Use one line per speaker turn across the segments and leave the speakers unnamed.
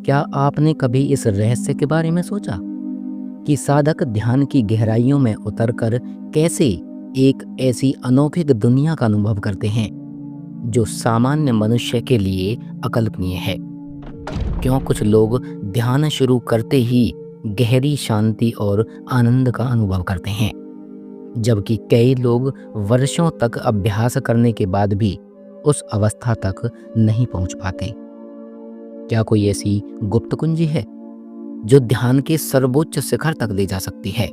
क्या आपने कभी इस रहस्य के बारे में सोचा कि साधक ध्यान की गहराइयों में उतरकर कैसे एक ऐसी अलौकिक दुनिया का अनुभव करते हैं जो सामान्य मनुष्य के लिए अकल्पनीय है? क्यों कुछ लोग ध्यान शुरू करते ही गहरी शांति और आनंद का अनुभव करते हैं, जबकि कई लोग वर्षों तक अभ्यास करने के बाद भी उस अवस्था तक नहीं पहुंच पाते? क्या कोई ऐसी गुप्त कुंजी है जो ध्यान के सर्वोच्च शिखर तक ले जा सकती है?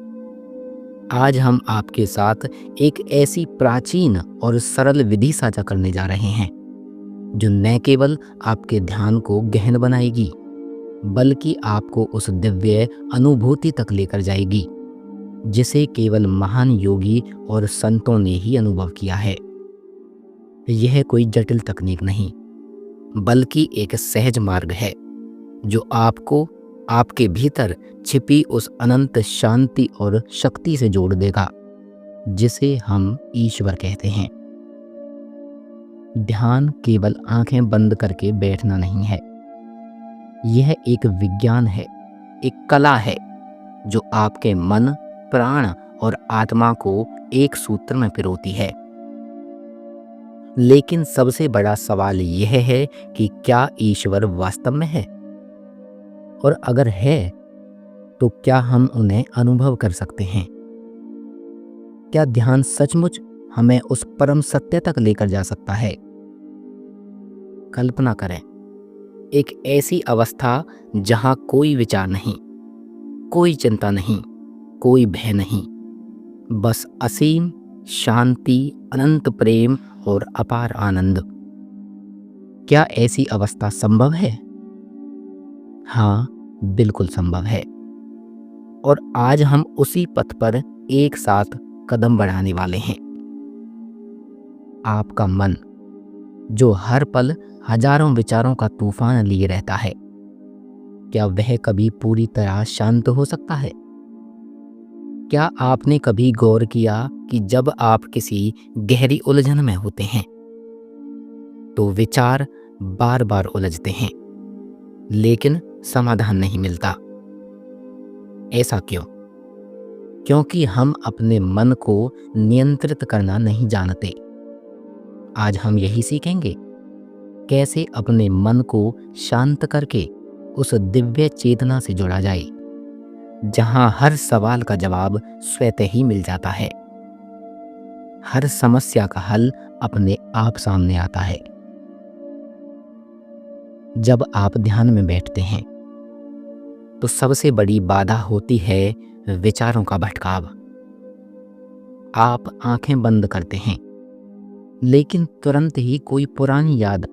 आज हम आपके साथ एक ऐसी प्राचीन और सरल विधि साझा करने जा रहे हैं जो न केवल आपके ध्यान को गहन बनाएगी बल्कि आपको उस दिव्य अनुभूति तक लेकर जाएगी जिसे केवल महान योगी और संतों ने ही अनुभव किया है। यह कोई जटिल तकनीक नहीं बल्कि एक सहज मार्ग है जो आपको आपके भीतर छिपी उस अनंत शांति और शक्ति से जोड़ देगा जिसे हम ईश्वर कहते हैं। ध्यान केवल आंखें बंद करके बैठना नहीं है, यह एक विज्ञान है, एक कला है जो आपके मन, प्राण और आत्मा को एक सूत्र में पिरोती है। लेकिन सबसे बड़ा सवाल यह है कि क्या ईश्वर वास्तव में है? और अगर है तो क्या हम उन्हें अनुभव कर सकते हैं? क्या ध्यान सचमुच हमें उस परम सत्य तक लेकर जा सकता है? कल्पना करें, एक ऐसी अवस्था जहां कोई विचार नहीं, कोई चिंता नहीं, कोई भय नहीं, बस असीम शांति, अनंत प्रेम और अपार आनंद। क्या ऐसी अवस्था संभव है? हाँ, बिल्कुल संभव है। और आज हम उसी पथ पर एक साथ कदम बढ़ाने वाले हैं। आपका मन, जो हर पल हजारों विचारों का तूफान लिए रहता है, क्या वह कभी पूरी तरह शांत हो सकता है? क्या आपने कभी गौर किया कि जब आप किसी गहरी उलझन में होते हैं तो विचार बार बार उलझते हैं लेकिन समाधान नहीं मिलता? ऐसा क्यों? क्योंकि हम अपने मन को नियंत्रित करना नहीं जानते। आज हम यही सीखेंगे, कैसे अपने मन को शांत करके उस दिव्य चेतना से जुड़ा जाए जहां हर सवाल का जवाब स्वतः ही मिल जाता है, हर समस्या का हल अपने आप सामने आता है। जब आप ध्यान में बैठते हैं तो सबसे बड़ी बाधा होती है विचारों का भटकाव। आप आंखें बंद करते हैं लेकिन तुरंत ही कोई पुरानी याद,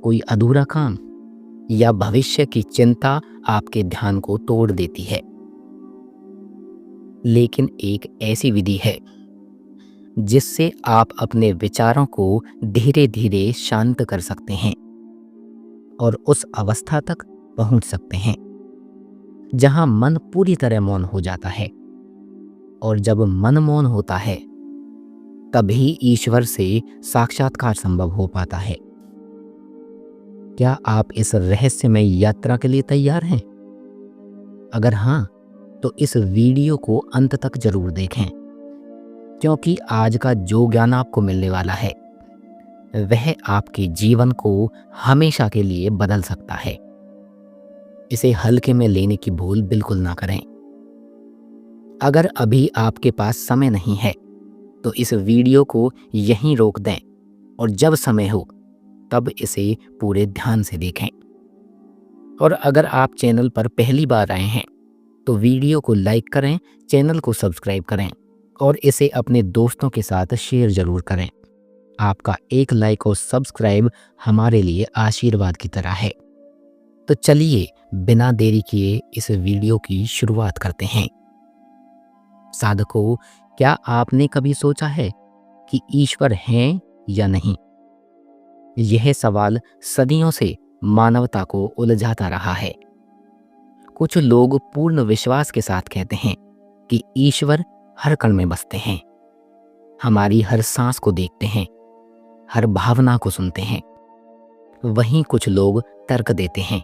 कोई अधूरा काम या भविष्य की चिंता आपके ध्यान को तोड़ देती है। लेकिन एक ऐसी विधि है जिससे आप अपने विचारों को धीरे धीरे शांत कर सकते हैं और उस अवस्था तक पहुंच सकते हैं जहां मन पूरी तरह मौन हो जाता है। और जब मन मौन होता है तभी ईश्वर से साक्षात्कार संभव हो पाता है। क्या आप इस रहस्यमय यात्रा के लिए तैयार हैं? अगर हाँ, तो इस वीडियो को अंत तक जरूर देखें, क्योंकि आज का जो ज्ञान आपको मिलने वाला है वह आपके जीवन को हमेशा के लिए बदल सकता है। इसे हल्के में लेने की भूल बिल्कुल ना करें। अगर अभी आपके पास समय नहीं है तो इस वीडियो को यहीं रोक दें और जब समय हो तब इसे पूरे ध्यान से देखें। और अगर आप चैनल पर पहली बार आए हैं तो वीडियो को लाइक करें, चैनल को सब्सक्राइब करें और इसे अपने दोस्तों के साथ शेयर जरूर करें। आपका एक लाइक और सब्सक्राइब हमारे लिए आशीर्वाद की तरह है। तो चलिए बिना देरी किए इस वीडियो की शुरुआत करते हैं। साधकों, क्या आपने कभी सोचा है कि ईश्वर हैं या नहीं? यह सवाल सदियों से मानवता को उलझाता रहा है। कुछ लोग पूर्ण विश्वास के साथ कहते हैं कि ईश्वर हर कण में बसते हैं, हमारी हर सांस को देखते हैं, हर भावना को सुनते हैं। वहीं कुछ लोग तर्क देते हैं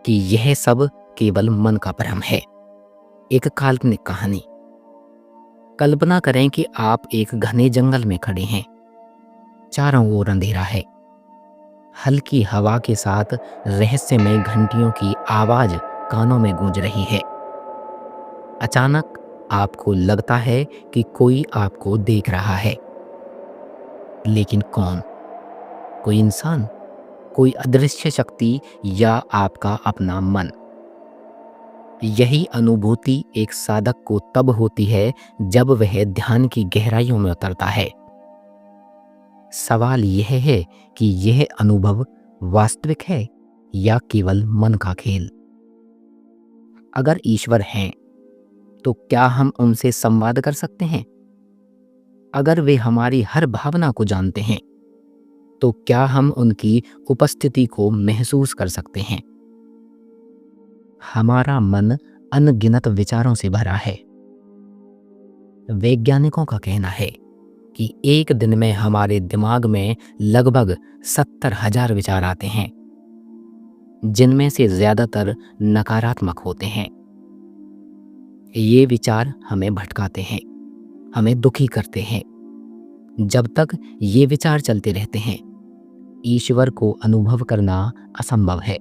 कि यह सब केवल मन का भ्रम है। एक काल्पनिक कहानी। कल्पना करें कि आप एक घने जंगल में खड़े हैं। चारों ओर अंधेरा है। हल्की हवा के साथ रहस्यमय घंटियों की आवाज कानों में गूंज रही है। अचानक आपको लगता है कि कोई आपको देख रहा है। लेकिन कौन? कोई इंसान, कोई अदृश्य शक्ति, या आपका अपना मन? यही अनुभूति एक साधक को तब होती है जब वह ध्यान की गहराइयों में उतरता है। सवाल यह है कि यह अनुभव वास्तविक है या केवल मन का खेल। अगर ईश्वर हैं, तो क्या हम उनसे संवाद कर सकते हैं? अगर वे हमारी हर भावना को जानते हैं, तो क्या हम उनकी उपस्थिति को महसूस कर सकते हैं? हमारा मन अनगिनत विचारों से भरा है। वैज्ञानिकों का कहना है कि एक दिन में हमारे दिमाग में लगभग 70,000 विचार आते हैं, जिनमें से ज्यादातर नकारात्मक होते हैं। ये विचार हमें भटकाते हैं, हमें दुखी करते हैं। जब तक ये विचार चलते रहते हैं, ईश्वर को अनुभव करना असंभव है।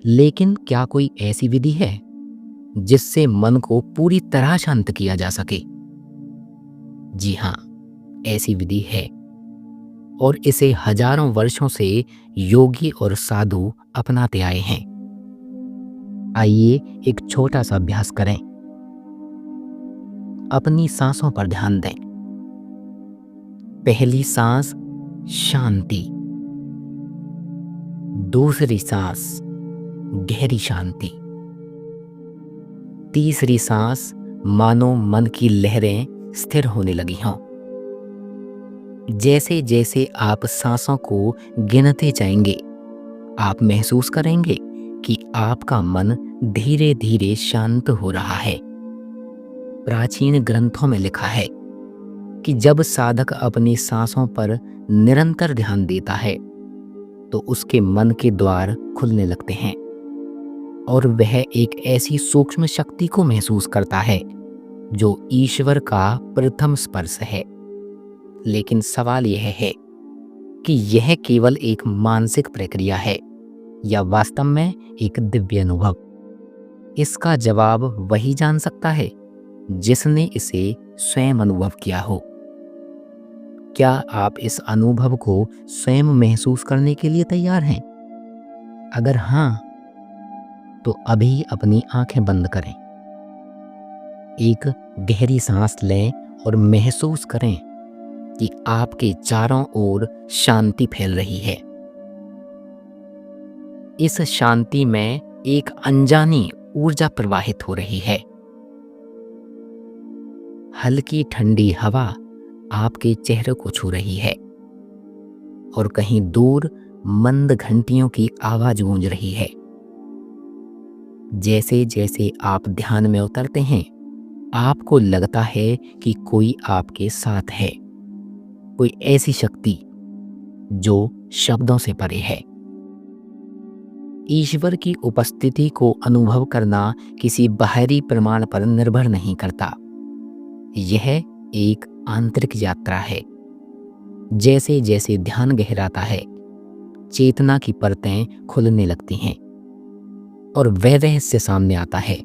लेकिन क्या कोई ऐसी विधि है जिससे मन को पूरी तरह शांत किया जा सके? जी हाँ, ऐसी विधि है, और इसे हजारों वर्षों से योगी और साधु अपनाते आए हैं। आइए एक छोटा सा अभ्यास करें। अपनी सांसों पर ध्यान दें। पहली सांस शांति, दूसरी सांस गहरी शांति, तीसरी सांस मानो मन की लहरें स्थिर होने लगी हों। जैसे जैसे आप सांसों को गिनते जाएंगे, आप महसूस करेंगे कि आपका मन धीरे धीरे शांत हो रहा है। प्राचीन ग्रंथों में लिखा है कि जब साधक अपनी सांसों पर निरंतर ध्यान देता है, तो उसके मन के द्वार खुलने लगते हैं और वह एक ऐसी सूक्ष्म शक्ति को महसूस करता है जो ईश्वर का प्रथम स्पर्श है। लेकिन सवाल यह है कि यह केवल एक मानसिक प्रक्रिया है या वास्तव में एक दिव्य अनुभव? इसका जवाब वही जान सकता है जिसने इसे स्वयं अनुभव किया हो। क्या आप इस अनुभव को स्वयं महसूस करने के लिए तैयार हैं? अगर हाँ, तो अभी अपनी आंखें बंद करें। एक गहरी सांस लें और महसूस करें कि आपके चारों ओर शांति फैल रही है। इस शांति में एक अनजानी ऊर्जा प्रवाहित हो रही है। हल्की ठंडी हवा आपके चेहरे को छू रही है और कहीं दूर मंद घंटियों की आवाज गूंज रही है। जैसे जैसे आप ध्यान में उतरते हैं, आपको लगता है कि कोई आपके साथ है, कोई ऐसी शक्ति जो शब्दों से परे है। ईश्वर की उपस्थिति को अनुभव करना किसी बाहरी प्रमाण पर निर्भर नहीं करता। यह एक आंतरिक यात्रा है। जैसे जैसे ध्यान गहराता है, चेतना की परतें खुलने लगती हैं और वह रहस्य सामने आता है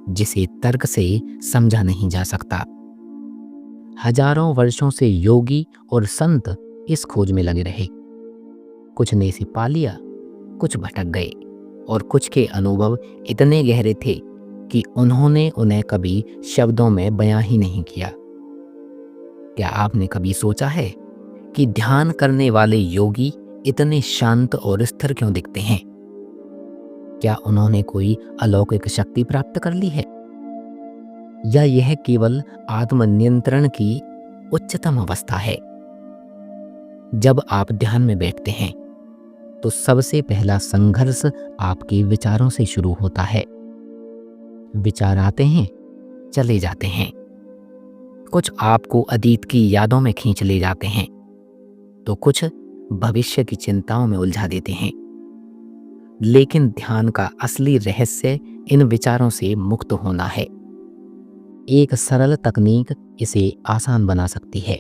जिसे तर्क से समझा नहीं जा सकता। हजारों वर्षों से योगी और संत इस खोज में लगे रहे। कुछ ने इसे पा लिया, कुछ भटक गए, और कुछ के अनुभव इतने गहरे थे कि उन्होंने उन्हें कभी शब्दों में बयां ही नहीं किया। क्या आपने कभी सोचा है कि ध्यान करने वाले योगी इतने शांत और स्थिर क्यों दिखते हैं? क्या उन्होंने कोई अलौकिक शक्ति प्राप्त कर ली है, या यह केवल आत्मनियंत्रण की उच्चतम अवस्था है? जब आप ध्यान में बैठते हैं, तो सबसे पहला संघर्ष आपके विचारों से शुरू होता है। विचार आते हैं, चले जाते हैं। कुछ आपको अतीत की यादों में खींच ले जाते हैं, तो कुछ भविष्य की चिंताओं में उलझा देते हैं। लेकिन ध्यान का असली रहस्य इन विचारों से मुक्त होना है। एक सरल तकनीक इसे आसान बना सकती है।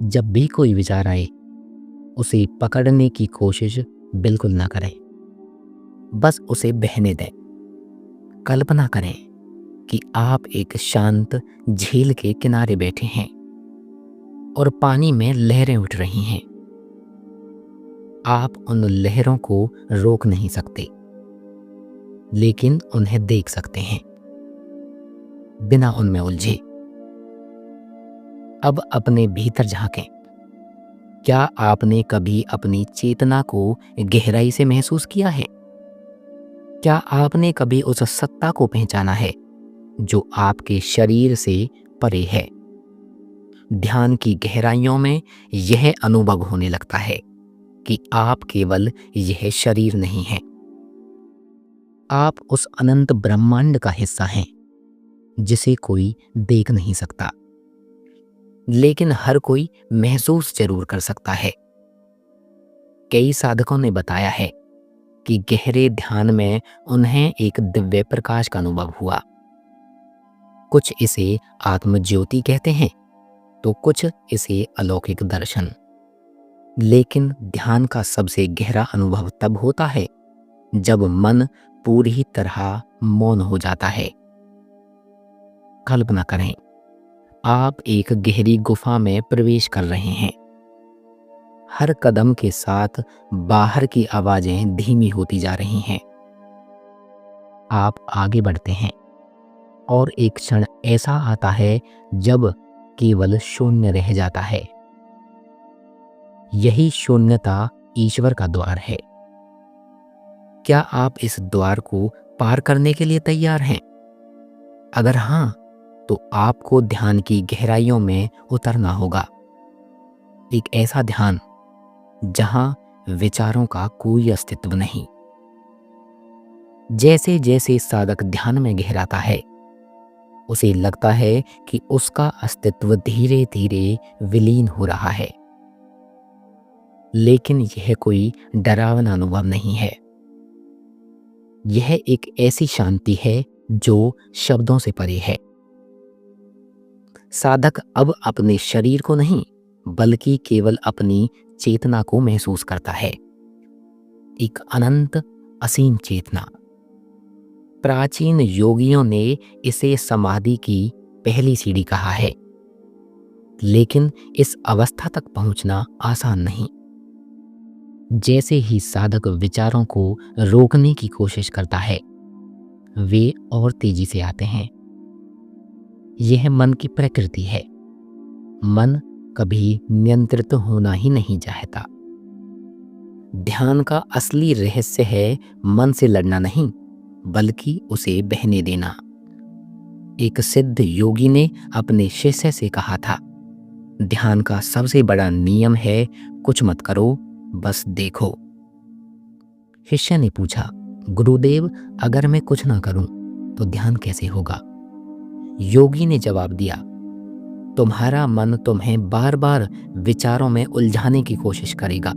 जब भी कोई विचार आए, उसे पकड़ने की कोशिश बिल्कुल ना करें, बस उसे बहने दें। कल्पना करें कि आप एक शांत झील के किनारे बैठे हैं और पानी में लहरें उठ रही हैं। आप उन लहरों को रोक नहीं सकते, लेकिन उन्हें देख सकते हैं, बिना उनमें उलझे। अब अपने भीतर झांकें। क्या आपने कभी अपनी चेतना को गहराई से महसूस किया है? क्या आपने कभी उस सत्ता को पहचाना है जो आपके शरीर से परे है? ध्यान की गहराइयों में यह अनुभव होने लगता है कि आप केवल यह शरीर नहीं हैं। आप उस अनंत ब्रह्मांड का हिस्सा हैं जिसे कोई देख नहीं सकता, लेकिन हर कोई महसूस जरूर कर सकता है। कई साधकों ने बताया है कि गहरे ध्यान में उन्हें एक दिव्य प्रकाश का अनुभव हुआ। कुछ इसे आत्मज्योति कहते हैं, तो कुछ इसे अलौकिक दर्शन। लेकिन ध्यान का सबसे गहरा अनुभव तब होता है जब मन पूरी तरह मौन हो जाता है। कल्पना करें, आप एक गहरी गुफा में प्रवेश कर रहे हैं। हर कदम के साथ बाहर की आवाजें धीमी होती जा रही हैं। आप आगे बढ़ते हैं और एक क्षण ऐसा आता है जब केवल शून्य रह जाता है। यही शून्यता ईश्वर का द्वार है। क्या आप इस द्वार को पार करने के लिए तैयार हैं? अगर हाँ, तो आपको ध्यान की गहराइयों में उतरना होगा। एक ऐसा ध्यान जहां विचारों का कोई अस्तित्व नहीं। जैसे जैसे साधक ध्यान में गहराता है, उसे लगता है कि उसका अस्तित्व धीरे धीरे विलीन हो रहा है। लेकिन यह कोई डरावना अनुभव नहीं है। यह एक ऐसी शांति है जो शब्दों से परे है। साधक अब अपने शरीर को नहीं, बल्कि केवल अपनी चेतना को महसूस करता है। एक अनंत असीम चेतना। प्राचीन योगियों ने इसे समाधि की पहली सीढ़ी कहा है। लेकिन इस अवस्था तक पहुंचना आसान नहीं। जैसे ही साधक विचारों को रोकने की कोशिश करता है, वे और तेजी से आते हैं। यह मन की प्रकृति है। मन कभी नियंत्रित होना ही नहीं चाहता। ध्यान का असली रहस्य है मन से लड़ना नहीं, बल्कि उसे बहने देना। एक सिद्ध योगी ने अपने शिष्य से कहा था, ध्यान का सबसे बड़ा नियम है कुछ मत करो, बस देखो। शिष्य ने पूछा, गुरुदेव, अगर मैं कुछ ना करूं तो ध्यान कैसे होगा? योगी ने जवाब दिया, तुम्हारा मन तुम्हें बार बार विचारों में उलझाने की कोशिश करेगा,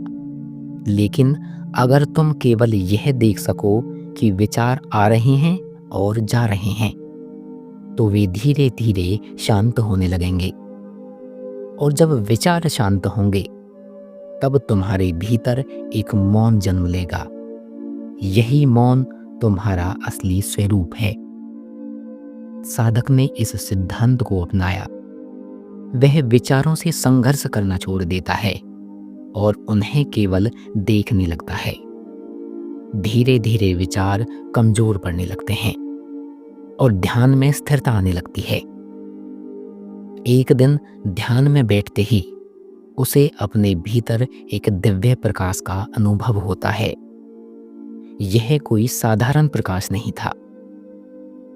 लेकिन अगर तुम केवल यह देख सको कि विचार आ रहे हैं और जा रहे हैं, तो वे धीरे धीरे शांत होने लगेंगे। और जब विचार शांत होंगे, तब तुम्हारे भीतर एक मौन जन्म लेगा। यही मौन तुम्हारा असली स्वरूप है। साधक ने इस सिद्धांत को अपनाया। वह विचारों से संघर्ष करना छोड़ देता है और उन्हें केवल देखने लगता है। धीरे धीरे विचार कमजोर पड़ने लगते हैं और ध्यान में स्थिरता आने लगती है। एक दिन ध्यान में बैठते ही उसे अपने भीतर एक दिव्य प्रकाश का अनुभव होता है। यह कोई साधारण प्रकाश नहीं था।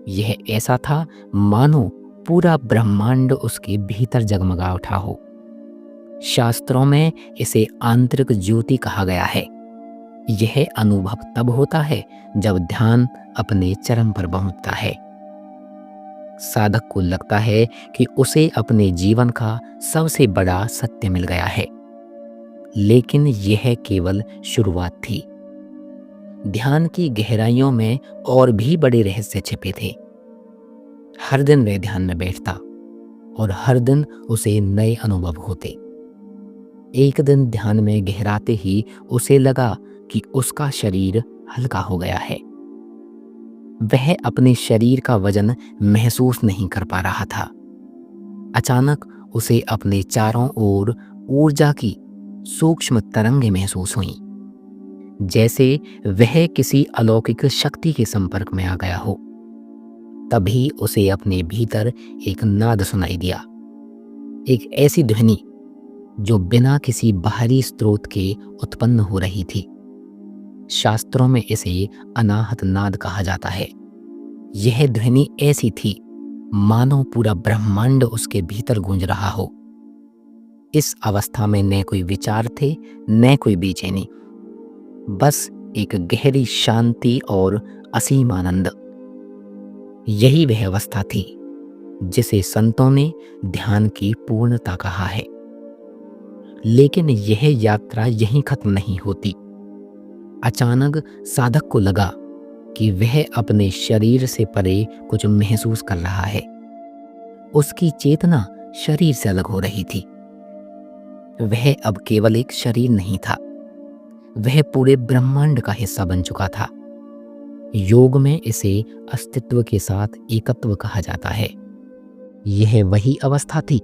यह ऐसा था मानो पूरा ब्रह्मांड उसके भीतर जगमगा उठा हो। शास्त्रों में इसे आंतरिक ज्योति कहा गया है। यह अनुभव तब होता है जब ध्यान अपने चरम पर पहुंचता है। साधक को लगता है कि उसे अपने जीवन का सबसे बड़ा सत्य मिल गया है, लेकिन यह केवल शुरुआत थी। ध्यान की गहराइयों में और भी बड़े रहस्य छिपे थे। हर दिन वह ध्यान में बैठता और हर दिन उसे नए अनुभव होते। एक दिन ध्यान में गहराते ही उसे लगा कि उसका शरीर हल्का हो गया है। वह अपने शरीर का वजन महसूस नहीं कर पा रहा था। अचानक उसे अपने चारों ओर ऊर्जा की सूक्ष्म तरंगें महसूस हुईं, जैसे वह किसी अलौकिक शक्ति के संपर्क में आ गया हो। तभी उसे अपने भीतर एक नाद सुनाई दिया, एक ऐसी ध्वनि जो बिना किसी बाहरी स्रोत के उत्पन्न हो रही थी। शास्त्रों में इसे अनाहत नाद कहा जाता है। यह ध्वनि ऐसी थी मानो पूरा ब्रह्मांड उसके भीतर गूंज रहा हो। इस अवस्था में न कोई विचार थे, न कोई बेचैनी, बस एक गहरी शांति और असीम आनंद। यही वह अवस्था थी जिसे संतों ने ध्यान की पूर्णता कहा है। लेकिन यह यात्रा यहीं खत्म नहीं होती। अचानक साधक को लगा कि वह अपने शरीर से परे कुछ महसूस कर रहा है। उसकी चेतना शरीर से अलग हो रही थी। वह अब केवल एक शरीर नहीं था, वह पूरे ब्रह्मांड का हिस्सा बन चुका था। योग में इसे अस्तित्व के साथ एकत्व कहा जाता है। यह वही अवस्था थी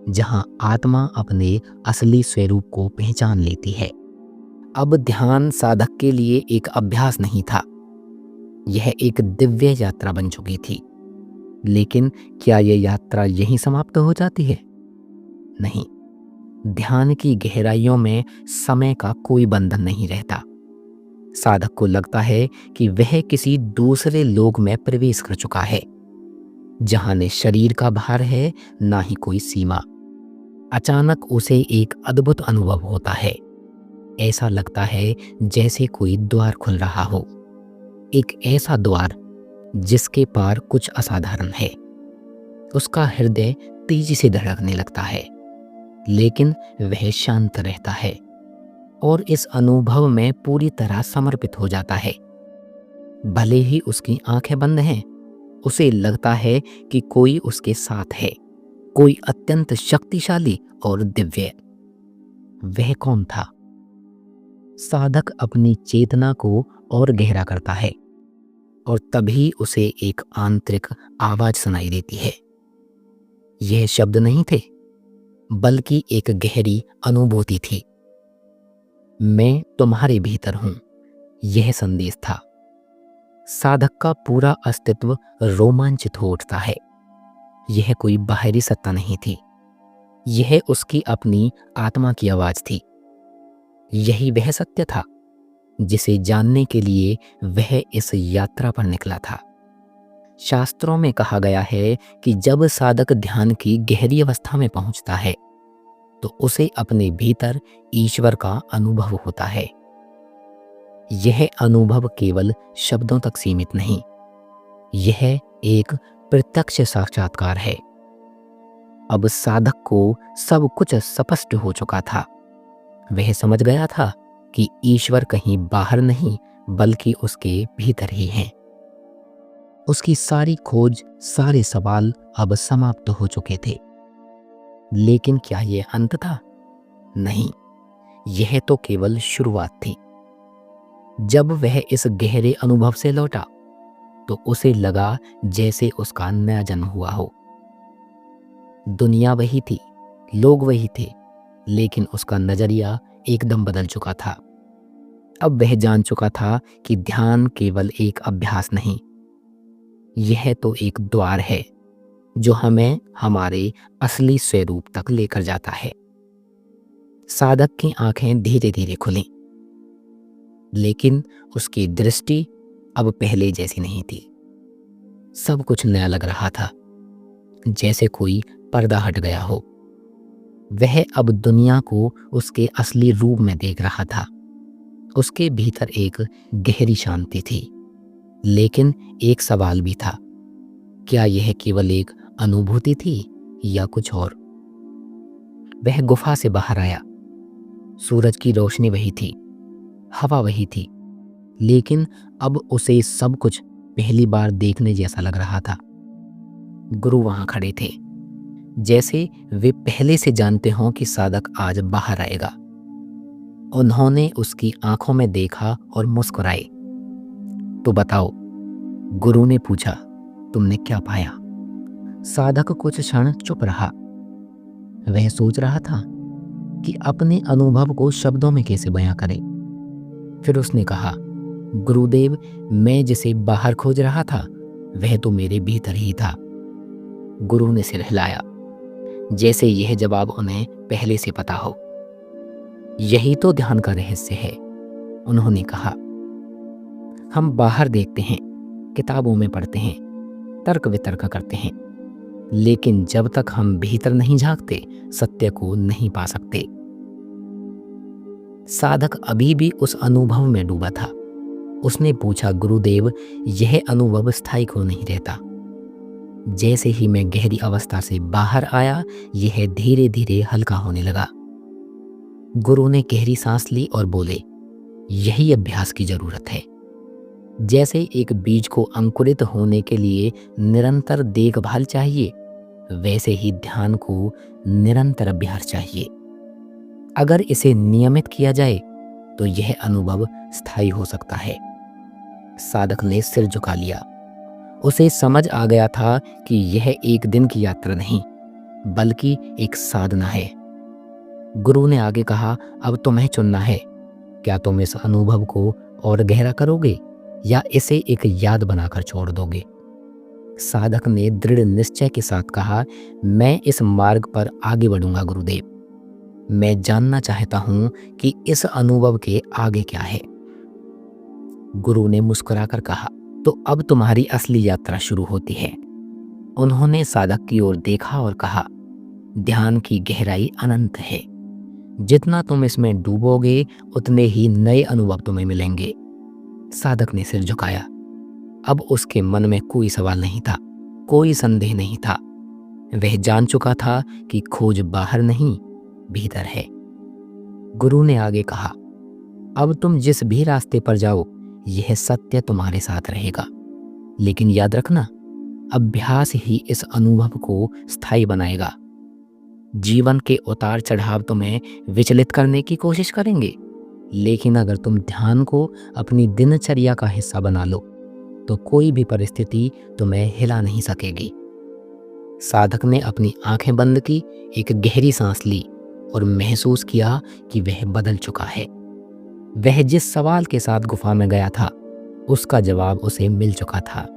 जहां आत्मा अपने असली स्वरूप को पहचान लेती है। अब ध्यान साधक के लिए एक अभ्यास नहीं था, यह एक दिव्य यात्रा बन चुकी थी। लेकिन क्या यह यात्रा यहीं समाप्त हो जाती है? नहीं, ध्यान की गहराइयों में समय का कोई बंधन नहीं रहता। साधक को लगता है कि वह किसी दूसरे लोक में प्रवेश कर चुका है, जहां न शरीर का भार है, ना ही कोई सीमा। अचानक उसे एक अद्भुत अनुभव होता है। ऐसा लगता है जैसे कोई द्वार खुल रहा हो, एक ऐसा द्वार जिसके पार कुछ असाधारण है। उसका हृदय तेजी से धड़कने लगता है, लेकिन वह शांत रहता है और इस अनुभव में पूरी तरह समर्पित हो जाता है। भले ही उसकी आंखें बंद हैं, उसे लगता है कि कोई उसके साथ है, कोई अत्यंत शक्तिशाली और दिव्य। वह कौन था? साधक अपनी चेतना को और गहरा करता है और तभी उसे एक आंतरिक आवाज सुनाई देती है। यह शब्द नहीं थे, बल्कि एक गहरी अनुभूति थी। मैं तुम्हारे भीतर हूं, यह संदेश था। साधक का पूरा अस्तित्व रोमांचित हो उठता है। यह कोई बाहरी सत्ता नहीं थी, यह उसकी अपनी आत्मा की आवाज थी। यही वह सत्य था जिसे जानने के लिए वह इस यात्रा पर निकला था। शास्त्रों में कहा गया है कि जब साधक ध्यान की गहरी अवस्था में पहुंचता है तो उसे अपने भीतर ईश्वर का अनुभव होता है। यह अनुभव केवल शब्दों तक सीमित नहीं, यह एक प्रत्यक्ष साक्षात्कार है। अब साधक को सब कुछ स्पष्ट हो चुका था। वह समझ गया था कि ईश्वर कहीं बाहर नहीं, बल्कि उसके भीतर ही हैं। उसकी सारी खोज, सारे सवाल अब समाप्त हो चुके थे। लेकिन क्या यह अंत था? नहीं, यह तो केवल शुरुआत थी। जब वह इस गहरे अनुभव से लौटा तो उसे लगा जैसे उसका नया जन्म हुआ हो। दुनिया वही थी, लोग वही थे, लेकिन उसका नजरिया एकदम बदल चुका था। अब वह जान चुका था कि ध्यान केवल एक अभ्यास नहीं, यह तो एक द्वार है जो हमें हमारे असली स्वरूप तक लेकर जाता है। साधक की आंखें धीरे धीरे खुलीं, लेकिन उसकी दृष्टि अब पहले जैसी नहीं थी। सब कुछ नया लग रहा था, जैसे कोई पर्दा हट गया हो। वह अब दुनिया को उसके असली रूप में देख रहा था। उसके भीतर एक गहरी शांति थी, लेकिन एक सवाल भी था, क्या यह केवल एक अनुभूति थी या कुछ और? वह गुफा से बाहर आया। सूरज की रोशनी वही थी, हवा वही थी, लेकिन अब उसे सब कुछ पहली बार देखने जैसा लग रहा था। गुरु वहां खड़े थे, जैसे वे पहले से जानते हों कि साधक आज बाहर आएगा। उन्होंने उसकी आंखों में देखा और मुस्कुराए। तो बताओ, गुरु ने पूछा, तुमने क्या पाया? साधक कुछ क्षण चुप रहा। वह सोच रहा था कि अपने अनुभव को शब्दों में कैसे बयां करे। फिर उसने कहा, गुरुदेव, मैं जिसे बाहर खोज रहा था वह तो मेरे भीतर ही था। गुरु ने सिर हिलाया, जैसे यह जवाब उन्हें पहले से पता हो। यही तो ध्यान का रहस्य है, उन्होंने कहा। हम बाहर देखते हैं, किताबों में पढ़ते हैं, तर्क वितर्क करते हैं, लेकिन जब तक हम भीतर नहीं झांकते सत्य को नहीं पा सकते। साधक अभी भी उस अनुभव में डूबा था। उसने पूछा, गुरुदेव, यह अनुभव स्थायी क्यों नहीं रहता? जैसे ही मैं गहरी अवस्था से बाहर आया, यह धीरे धीरे हल्का होने लगा। गुरु ने गहरी सांस ली और बोले, यही अभ्यास की जरूरत है। जैसे एक बीज को अंकुरित होने के लिए निरंतर देखभाल चाहिए, वैसे ही ध्यान को निरंतर अभ्यास चाहिए। अगर इसे नियमित किया जाए तो यह अनुभव स्थायी हो सकता है। साधक ने सिर झुका लिया। उसे समझ आ गया था कि यह एक दिन की यात्रा नहीं, बल्कि एक साधना है। गुरु ने आगे कहा, अब तुम्हें चुनना है। क्या तुम इस अनुभव को और गहरा करोगे या इसे एक याद बनाकर छोड़ दोगे? साधक ने दृढ़ निश्चय के साथ कहा, मैं इस मार्ग पर आगे बढ़ूंगा गुरुदेव। मैं जानना चाहता हूं कि इस अनुभव के आगे क्या है। गुरु ने मुस्कुराकर कहा, तो अब तुम्हारी असली यात्रा शुरू होती है। उन्होंने साधक की ओर देखा और कहा, ध्यान की गहराई अनंत है। जितना तुम इसमें डूबोगे उतने ही नए अनुभव तुम्हें मिलेंगे। साधक ने सिर झुकाया। अब उसके मन में कोई सवाल नहीं था, कोई संदेह नहीं था। वह जान चुका था कि खोज बाहर नहीं, भीतर है। गुरु ने आगे कहा, अब तुम जिस भी रास्ते पर जाओ, यह सत्य तुम्हारे साथ रहेगा। लेकिन याद रखना, अभ्यास ही इस अनुभव को स्थायी बनाएगा। जीवन के उतार चढ़ाव तुम्हें विचलित करने की कोशिश करेंगे, लेकिन अगर तुम ध्यान को अपनी दिनचर्या का हिस्सा बना लो तो कोई भी परिस्थिति तुम्हें हिला नहीं सकेगी। साधक ने अपनी आंखें बंद की, एक गहरी सांस ली और महसूस किया कि वह बदल चुका है। वह जिस सवाल के साथ गुफा में गया था, उसका जवाब उसे मिल चुका था।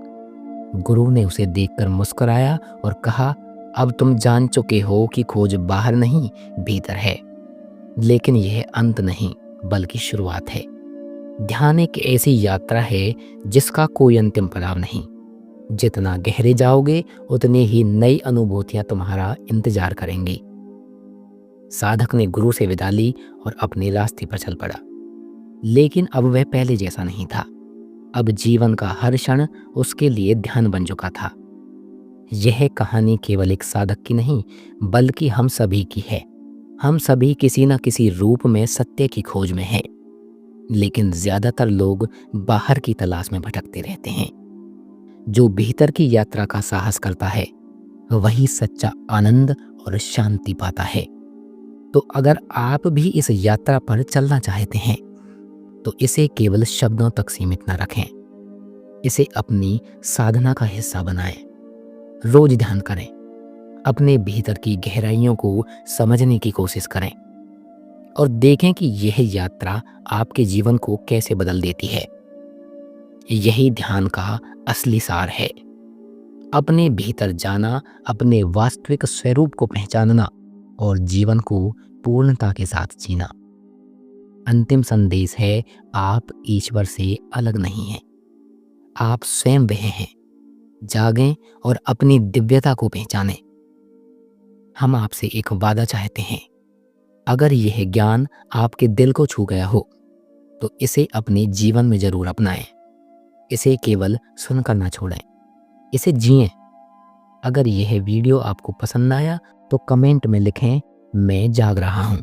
गुरु ने उसे देखकर मुस्कुराया और कहा, अब तुम जान चुके हो कि खोज बाहर नहीं, भीतर है। लेकिन यह अंत नहीं, बल्कि शुरुआत है। ध्यान एक ऐसी यात्रा है जिसका कोई अंतिम पड़ाव नहीं। जितना गहरे जाओगे उतनी ही नई अनुभूतियां तुम्हारा इंतजार करेंगी। साधक ने गुरु से विदा ली और अपने रास्ते पर चल पड़ा। लेकिन अब वह पहले जैसा नहीं था। अब जीवन का हर क्षण उसके लिए ध्यान बन चुका था। यह कहानी केवल एक साधक की नहीं, बल्कि हम सभी की है। हम सभी किसी न किसी रूप में सत्य की खोज में हैं, लेकिन ज्यादातर लोग बाहर की तलाश में भटकते रहते हैं। जो भीतर की यात्रा का साहस करता है, वही सच्चा आनंद और शांति पाता है। तो अगर आप भी इस यात्रा पर चलना चाहते हैं, तो इसे केवल शब्दों तक सीमित न रखें। इसे अपनी साधना का हिस्सा बनाएं। रोज ध्यान करें, अपने भीतर की गहराइयों को समझने की कोशिश करें और देखें कि यह यात्रा आपके जीवन को कैसे बदल देती है। यही ध्यान का असली सार है। अपने भीतर जाना, अपने वास्तविक स्वरूप को पहचानना और जीवन को पूर्णता के साथ जीना। अंतिम संदेश है, आप ईश्वर से अलग नहीं हैं। आप स्वयं वह हैं। जागें और अपनी दिव्यता को पहचानें। हम आपसे एक वादा चाहते हैं। अगर यह ज्ञान आपके दिल को छू गया हो तो इसे अपने जीवन में जरूर अपनाएं। इसे केवल सुनकर ना छोड़ें, इसे जिएं। अगर यह वीडियो आपको पसंद आया तो कमेंट में लिखें, मैं जाग रहा हूं,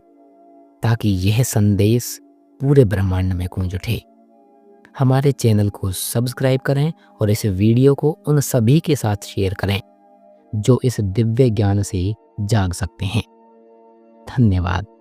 ताकि यह संदेश पूरे ब्रह्मांड में गूंज उठे। हमारे चैनल को सब्सक्राइब करें और इस वीडियो को उन सभी के साथ शेयर करें जो इस दिव्य ज्ञान से जाग सकते हैं। धन्यवाद।